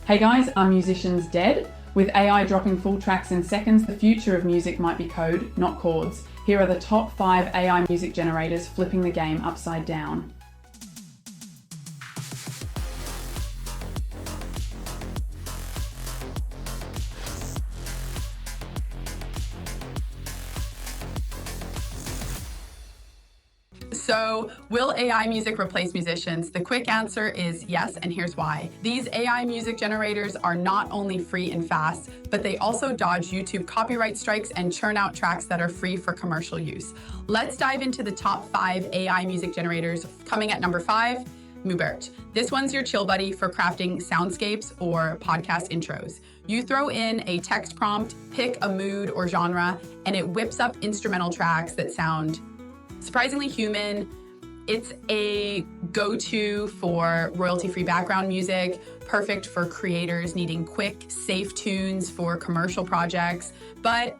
Hey guys, are musicians dead? With AI dropping full tracks in seconds, the future of music might be code, not chords. Here are the top 5 AI music generators flipping the game upside down. So, will AI music replace musicians? The quick answer is yes, and here's why. These AI music generators are not only free and fast, but they also dodge YouTube copyright strikes and churn out tracks that are free for commercial use. Let's dive into the top 5 AI music generators. Coming at number 5, Mubert. This one's your chill buddy for crafting soundscapes or podcast intros. You throw in a text prompt, pick a mood or genre, and it whips up instrumental tracks that sound surprisingly human. It's a go-to for royalty-free background music, perfect for creators needing quick, safe tunes for commercial projects, but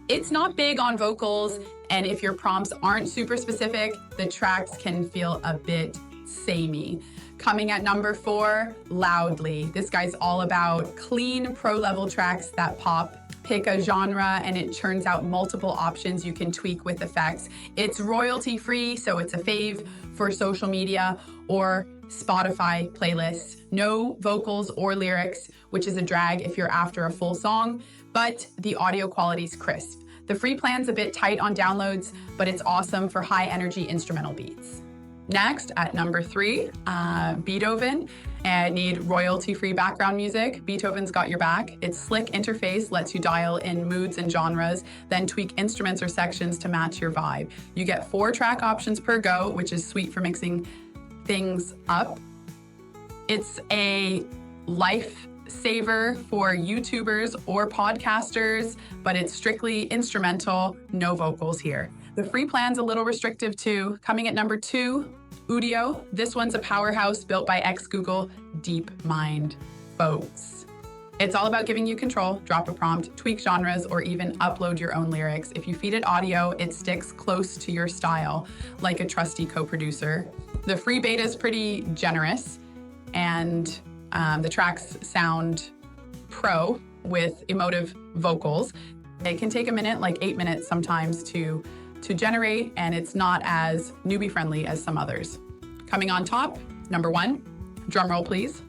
it's not big on vocals, and if your prompts aren't super specific, the tracks can feel a bit samey. Coming at number 4, Loudly. This guy's all about clean, pro-level tracks that pop. Pick a genre and it churns out multiple options you can tweak with effects. It's royalty free, so it's a fave for social media or Spotify playlists. No vocals or lyrics, which is a drag if you're after a full song, but the audio quality's crisp. The free plan's a bit tight on downloads, but it's awesome for high energy instrumental beats. Next, at number 3, Beethoven. And need royalty-free background music? Beethoven's got your back. Its slick interface lets you dial in moods and genres, then tweak instruments or sections to match your vibe. You get 4 track options per go, which is sweet for mixing things up. It's a lifesaver for YouTubers or podcasters, but it's strictly instrumental, no vocals here. The free plan's a little restrictive too. Coming at number 2, Udio. This one's a powerhouse built by ex-Google DeepMind folks. It's all about giving you control, drop a prompt, tweak genres, or even upload your own lyrics. If you feed it audio, it sticks close to your style, like a trusty co-producer. The free beta is pretty generous, and the tracks sound pro with emotive vocals. It can take a minute, like 8 minutes sometimes, to generate, and it's not as newbie friendly as some others. Coming on top, number 1, drum roll please.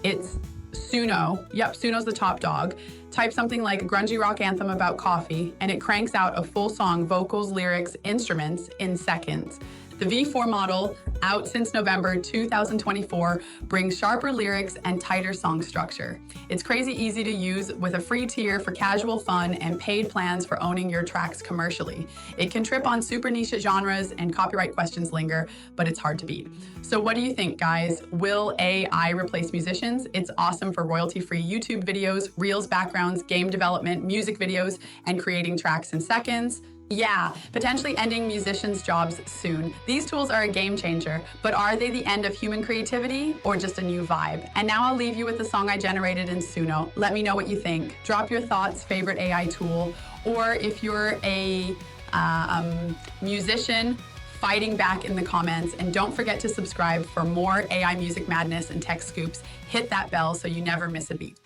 It's Suno. Yep, Suno's the top dog. Type something like a grungy rock anthem about coffee, and it cranks out a full song, vocals, lyrics, instruments in seconds. The V4 model, out since November 2024, brings sharper lyrics and tighter song structure. It's crazy easy to use with a free tier for casual fun and paid plans for owning your tracks commercially. It can trip on super niche genres and copyright questions linger, but it's hard to beat. So what do you think, guys? Will AI replace musicians? It's awesome for royalty-free YouTube videos, Reels backgrounds, game development, music videos, and creating tracks in seconds. Yeah, potentially ending musicians' jobs soon. These tools are a game changer, but are they the end of human creativity or just a new vibe? And now I'll leave you with the song I generated in Suno. Let me know what you think. Drop your thoughts, favorite AI tool, or if you're a musician, fighting back in the comments. And don't forget to subscribe for more AI music madness and tech scoops. Hit that bell so you never miss a beat.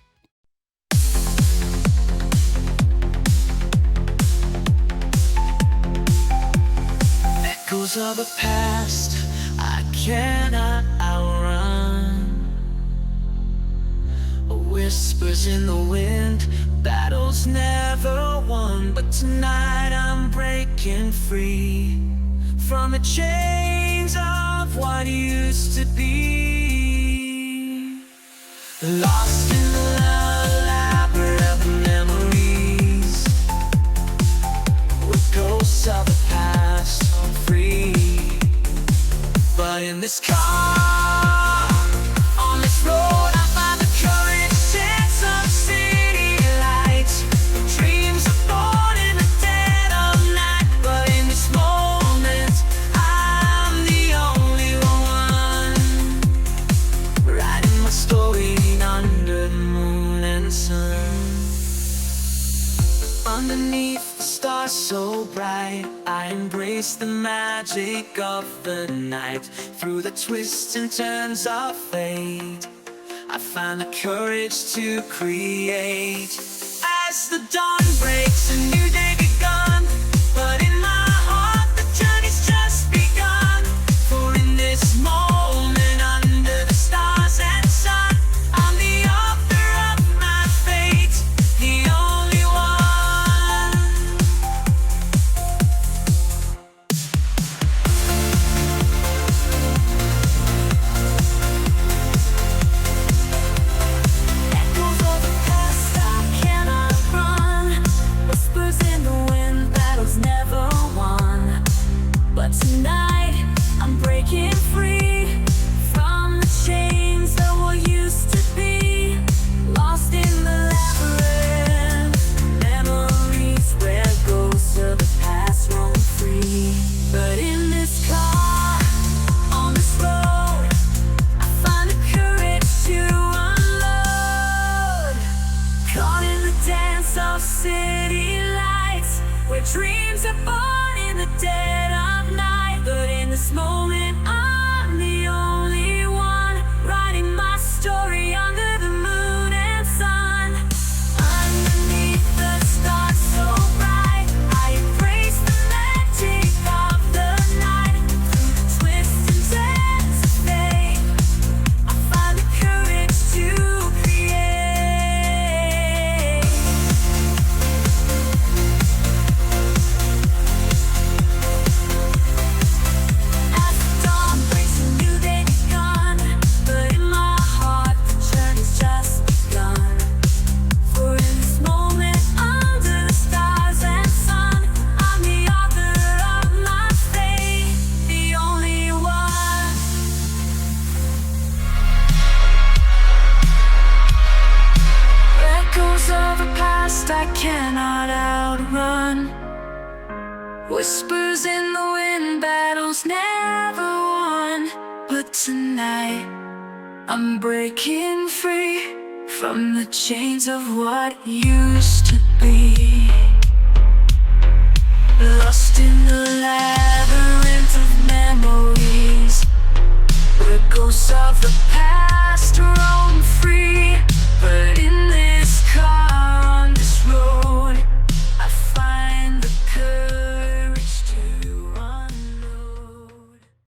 Echoes of a past I cannot outrun. Whispers in the wind, battles never won. But tonight I'm breaking free from the chains of what used to be. Lost in the labyrinth of memories, with ghosts of the past free. But in this car, on this road, I find the courage, sense of city lights. Dreams are born in the dead of night, but in this moment, I'm the only one writing my story under the moon and sun. Underneath the stars so bright, I embrace the magic of the night. Through the twists and turns of fate, I find the courage to create. As the dawn breaks, a new day begun. But in my heart, the journey's just begun. For in this moment, under the stars and sun, I'm the author of my fate, the only one. Echoes of the past I cannot run. Whispers in the wind, battles never won. But tonight, I'm breaking free from the chains that were used to be. Lost in the labyrinth, memories where ghosts of the past roam free. But in this car, on this road, I find the courage to unload. Caught in the dance of city lights, where dreams are born in the dead of night. But in this moment, I'm the only one, writing my story under the moon and sun. Underneath the stars so bright, I embrace the magic of the night. Through the twists and turns of fate, I find the courage to create. As the dawn breaks, a new day begun. But in my heart, the journey's just begun. For in this moment, under the stars and sun, I'm the author of my fate, the only one. Echoes of a past I cannot outrun. Whispers in the wind, battles never won. But tonight, I'm breaking free from the chains of what used to be.